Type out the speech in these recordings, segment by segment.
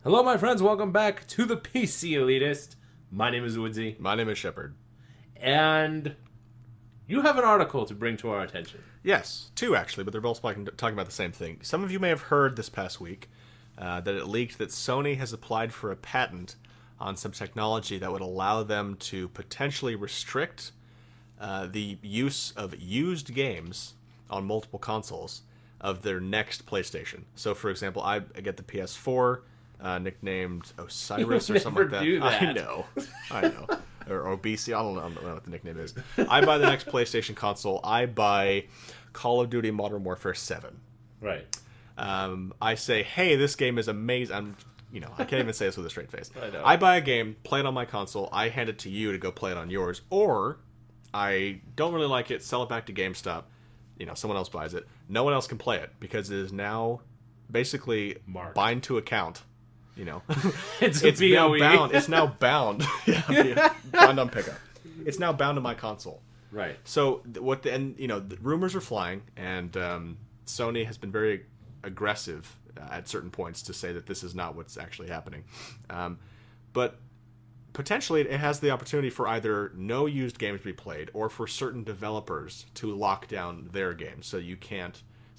Hello, my friends. Welcome back to the ThePCelitist. My name is Woodsie, My name is Shepherd. and you have an article to bring to our attention. Yes, two actually, but they're both talking about the same thing. Some of you may have heard this past week that it leaked that Sony has applied for a patent on some technology that would allow them to potentially restrict the use of used games on multiple consoles of their next PlayStation. So, for example, I get the PS4 nicknamed Osiris or something like that. Do that. I know. Or BC, I don't know what the nickname is. I buy the next PlayStation console. I buy Call of Duty Modern Warfare 7. Right. I say, hey, this game is amazing. I can't even say this with a straight face. I know. I buy a game, play it on my console, I hand it to you to go play it on yours, or I don't really like it, sell it back to GameStop, someone else buys it. No one else can play it because it is now basically Marked. bind to account. It's now BOE. bound. It's now bound. Bound on pickup. It's now bound to my console. Right. So the rumors are flying, and Sony has been very aggressive at certain points to say that this is not what's actually happening. But potentially it has the opportunity for either no used games to be played or for certain developers to lock down their games so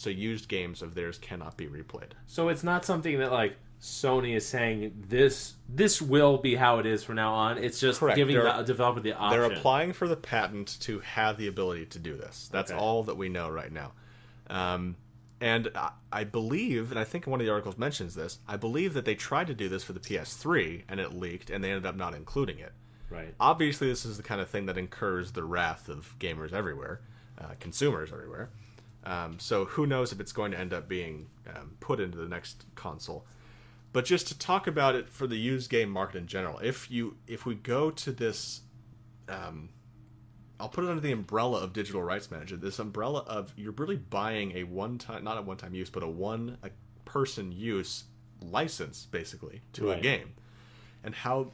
used games of theirs cannot be replayed. So it's not something that like Sony is saying this will be how it is from now on. It's just Correct. giving the developer the option. They're applying for the patent to have the ability to do this. That's Okay. all that we know right now. And I believe, and I think one of the articles mentions this, I believe that they tried to do this for the PS3 and it leaked and they ended up not including it. Right. Obviously, this is the kind of thing that incurs the wrath of gamers everywhere, consumers everywhere. So who knows if it's going to end up being put into the next console. But just to talk about it for the used game market in general, if we go to this, I'll put it under the umbrella of digital rights management. This umbrella of you're really buying a not a one-time use, but a person use license basically to a game, and how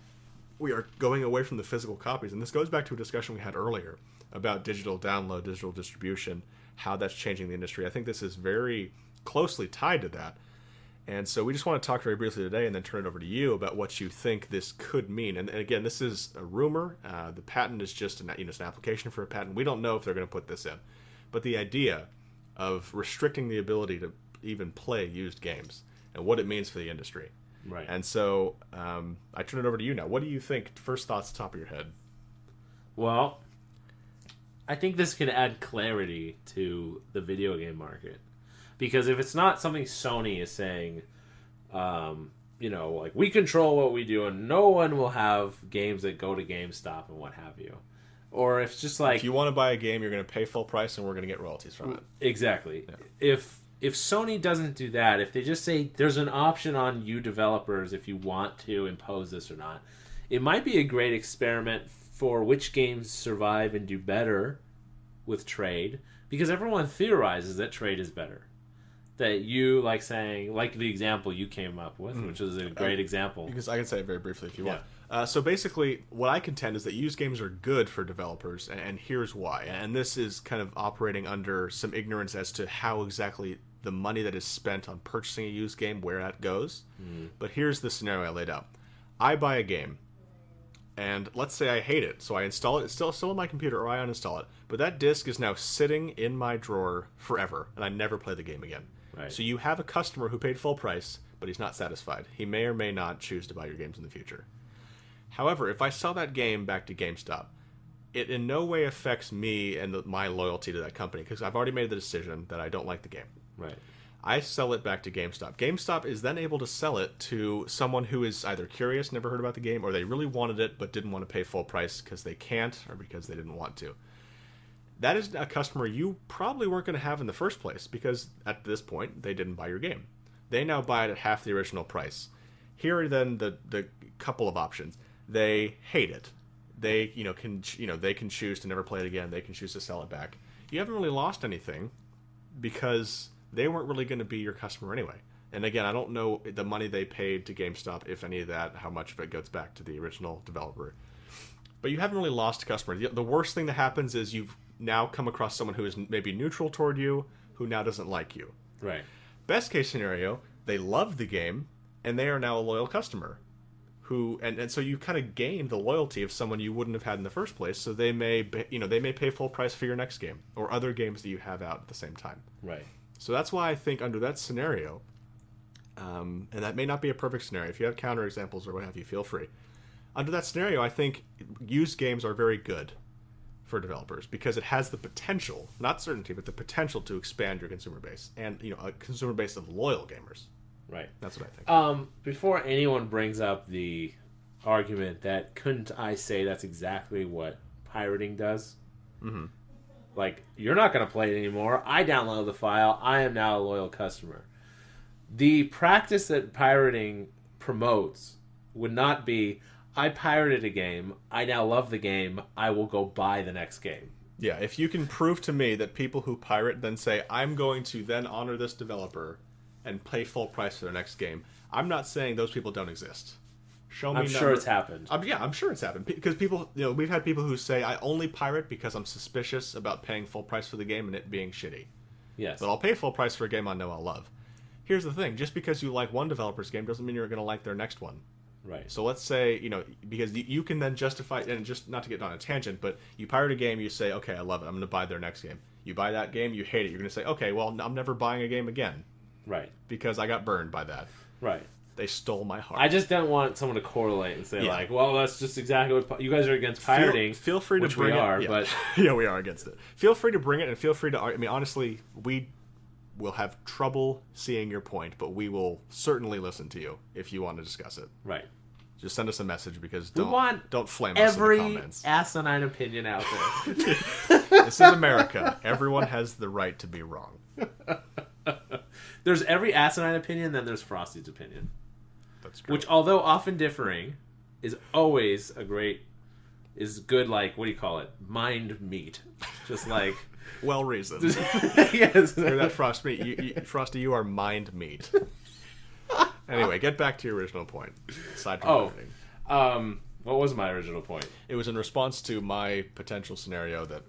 we are going away from the physical copies. And this goes back to a discussion we had earlier about digital download, digital distribution, how that's changing the industry. I think this is very closely tied to that. And so we just want to talk very briefly today and then turn it over to you about what you think this could mean. And again, this is a rumor. The patent is just it's an application for a patent. We don't know if they're going to put this in. But the idea of restricting the ability to even play used games and what it means for the industry. Right. And so I turn it over to you now. What do you think? First thoughts, top of your head. Well, I think this could add clarity to the video game market. Because if it's not something Sony is saying, like we control what we do and no one will have games that go to GameStop and what have you. Or if it's just like... If you want to buy a game, you're going to pay full price and we're going to get royalties from it. Exactly. Yeah. If Sony doesn't do that, if they just say there's an option on you developers if you want to impose this or not, it might be a great experiment for which games survive and do better with trade. Because everyone theorizes that trade is better. That you like the example you came up with, which is a great example. Because I can say it very briefly if you want. So basically, what I contend is that used games are good for developers, and here's why. And this is kind of operating under some ignorance as to how exactly the money that is spent on purchasing a used game, where that goes. But here's the scenario I laid out. I buy a game, and let's say I hate it, so I install it. It's still on my computer, or I uninstall it. But that disc is now sitting in my drawer forever, and I never play the game again. Right. So you have a customer who paid full price, but he's not satisfied. He may or may not choose to buy your games in the future. However, if I sell that game back to GameStop, it in no way affects me and my loyalty to that company because I've already made the decision that I don't like the game. Right. I sell it back to GameStop. GameStop is then able to sell it to someone who is either curious, never heard about the game, or they really wanted it but didn't want to pay full price because they can't or because they didn't want to. That is a customer you probably weren't going to have in the first place because at this point they didn't buy your game. They now buy it at half the original price. Here are then the couple of options. They hate it. They can choose to never play it again. They can choose to sell it back. You haven't really lost anything because they weren't really going to be your customer anyway. And again, I don't know the money they paid to GameStop, if any of that, how much of it goes back to the original developer. But you haven't really lost a customer. The worst thing that happens is you've now come across someone who is maybe neutral toward you, who now doesn't like you. Right. Best case scenario, they love the game, and they are now a loyal customer. And so you kind of gain the loyalty of someone you wouldn't have had in the first place. So they may pay full price for your next game or other games that you have out at the same time. Right. So that's why I think under that scenario, and that may not be a perfect scenario. If you have counter examples or what have you, feel free. Under that scenario, I think used games are very good for developers because it has the potential, not certainty, but the potential to expand your consumer base and a consumer base of loyal gamers. Right. That's what I think. Before anyone brings up the argument that couldn't I say that's exactly what pirating does? Mm-hmm. Like, you're not going to play it anymore. I download the file. I am now a loyal customer. The practice that pirating promotes would not be, I pirated a game. I now love the game. I will go buy the next game. Yeah, if you can prove to me that people who pirate then say, I'm going to then honor this developer and pay full price for their next game. I'm not saying those people don't exist. Show me. I'm sure it's happened. I'm sure it's happened because people, we've had people who say I only pirate because I'm suspicious about paying full price for the game and it being shitty. Yes. But I'll pay full price for a game I know I'll love. Here's the thing: just because you like one developer's game doesn't mean you're going to like their next one. Right. So let's say because you can then justify, and just not to get on a tangent, but you pirate a game, you say, okay, I love it, I'm going to buy their next game. You buy that game, you hate it, you're going to say, okay, well, I'm never buying a game again. Right. Because I got burned by that. Right. They stole my heart. I just don't want someone to correlate and say, well, that's just exactly what... You guys are against pirating. Feel free to bring it. We are, yeah. but... Yeah, we are against it. Feel free to bring it, and feel free to... I mean, honestly, we will have trouble seeing your point, but we will certainly listen to you if you want to discuss it. Right. Just send us a message because don't flame us in the comments. Every asinine opinion out there. This is America. Everyone has the right to be wrong. There's every asinine opinion, then there's Frosty's opinion. That's true. Which, although often differing, is always is good, like, what do you call it? Mind meat. Just like... well reasoned. Yes. Hear that, Frosty, you are mind meat. Anyway, get back to your original point. Aside from everything. What was my original point? It was in response to my potential scenario that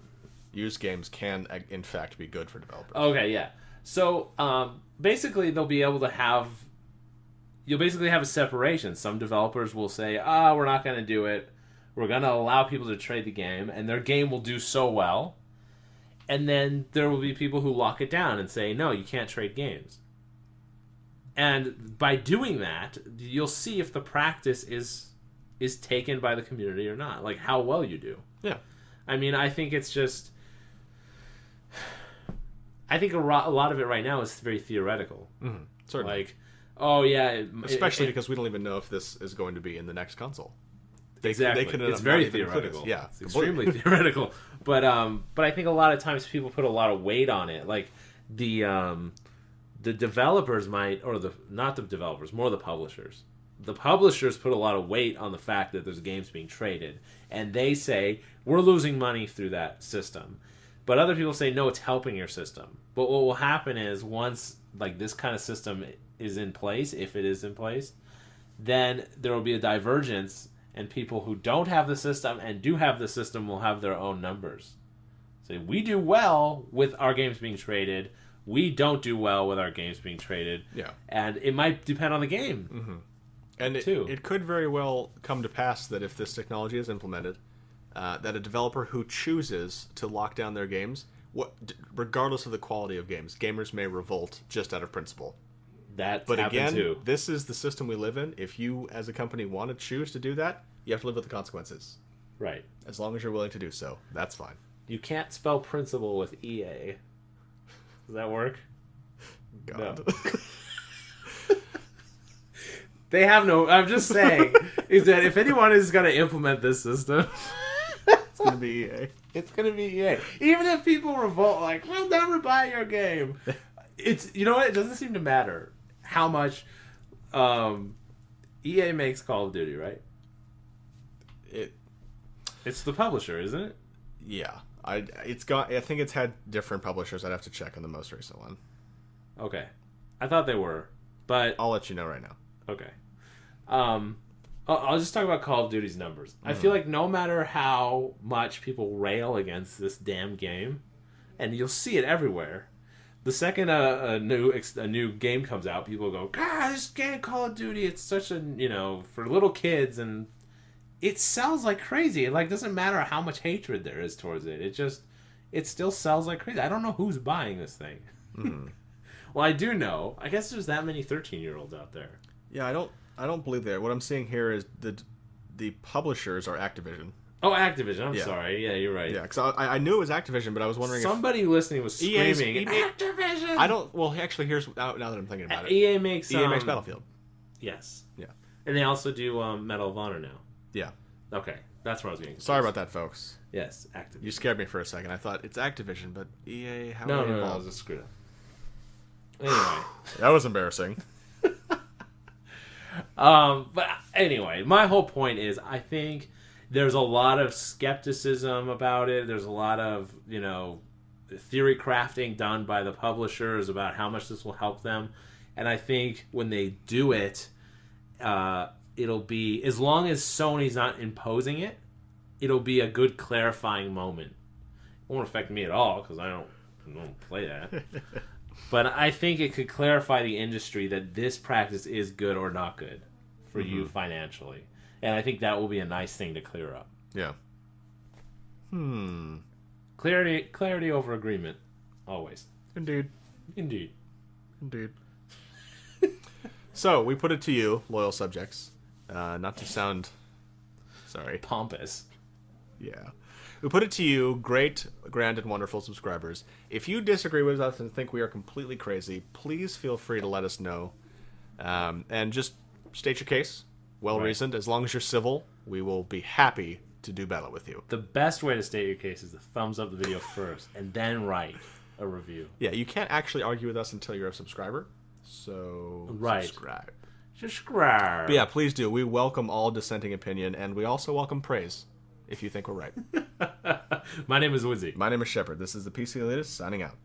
used games can, in fact, be good for developers. Okay, yeah. So, basically, you'll basically have a separation. Some developers will say, we're not going to do it. We're going to allow people to trade the game, and their game will do so well. And then there will be people who lock it down and say, no, you can't trade games. And by doing that, you'll see if the practice is taken by the community or not. Like, how well you do. Yeah. I mean, I think it's just... I think a lot of it right now is very theoretical. Mm-hmm. Certainly. Like, oh, yeah... Especially because we don't even know if this is going to be in the next console. Exactly. It's very theoretical. Yeah. It's extremely theoretical. But I think a lot of times people put a lot of weight on it. Like, the developers might... Or not the developers, more the publishers. The publishers put a lot of weight on the fact that there's games being traded. And they say, we're losing money through that system. But other people say, no, it's helping your system. But what will happen is once like this kind of system is in place, if it is in place, then there will be a divergence, and people who don't have the system and do have the system will have their own numbers. So we do well with our games being traded. We don't do well with our games being traded. Yeah. And it might depend on the game. Mm-hmm. And it could very well come to pass that if this technology is implemented, that a developer who chooses to lock down their games, regardless of the quality of games, gamers may revolt just out of principle. But again, too. This is the system we live in. If you, as a company, want to choose to do that, you have to live with the consequences. Right. As long as you're willing to do so, that's fine. You can't spell principle with EA. Does that work? God. No. They have no... I'm just saying, is that if anyone is going to implement this system... It's going to be EA. It's going to be EA. Even if people revolt, like, we'll never buy your game. It's... You know what? It doesn't seem to matter how much... EA makes Call of Duty, right? It's the publisher, isn't it? Yeah. I think it's had different publishers. I'd have to check on the most recent one. Okay. I thought they were, but... I'll let you know right now. Okay. I'll just talk about Call of Duty's numbers. I feel like no matter how much people rail against this damn game, and you'll see it everywhere, The second a new game comes out, people go, God, this game Call of Duty, it's such a, for little kids, and it sells like crazy. It doesn't matter how much hatred there is towards it. It still sells like crazy. I don't know who's buying this thing. Well, I do know. I guess there's that many 13-year-olds out there. Yeah, I don't believe that. What I'm seeing here is the publishers are Activision. Oh, Activision. I'm sorry. Yeah, you're right. Yeah, because I knew it was Activision, but I was wondering somebody listening was screaming, Activision! I don't... Well, actually, here's... Now that I'm thinking about it. EA makes Battlefield. Yes. Yeah. And they also do Medal of Honor now. Yeah. Okay. That's what I was getting. Sorry about that, folks. Yes, Activision. You scared me for a second. I thought, it's Activision, but EA... How no, are they no, involved? I was screwed up. Anyway. That was embarrassing. But anyway, my whole point is I think there's a lot of skepticism about it. There's a lot of, theory crafting done by the publishers about how much this will help them. And I think when they do it, it'll be, as long as Sony's not imposing it, it'll be a good clarifying moment. It won't affect me at all because I don't play that. But I think it could clarify the industry that this practice is good or not good for you financially. And I think that will be a nice thing to clear up. Yeah. Clarity over agreement. Always. Indeed. So, we put it to you, loyal subjects, not to sound... Sorry. Pompous. Yeah. We put it to you, great, grand, and wonderful subscribers. If you disagree with us and think we are completely crazy, please feel free to let us know. And just state your case, well-reasoned. Right. As long as you're civil, we will be happy to do battle with you. The best way to state your case is to thumbs up the video first, and then write a review. Yeah, you can't actually argue with us until you're a subscriber. So, subscribe. But yeah, please do. We welcome all dissenting opinion, and we also welcome praise. If you think we're right. My name is Woodsie. My name is Shepherd. This is the PC Elitist signing out.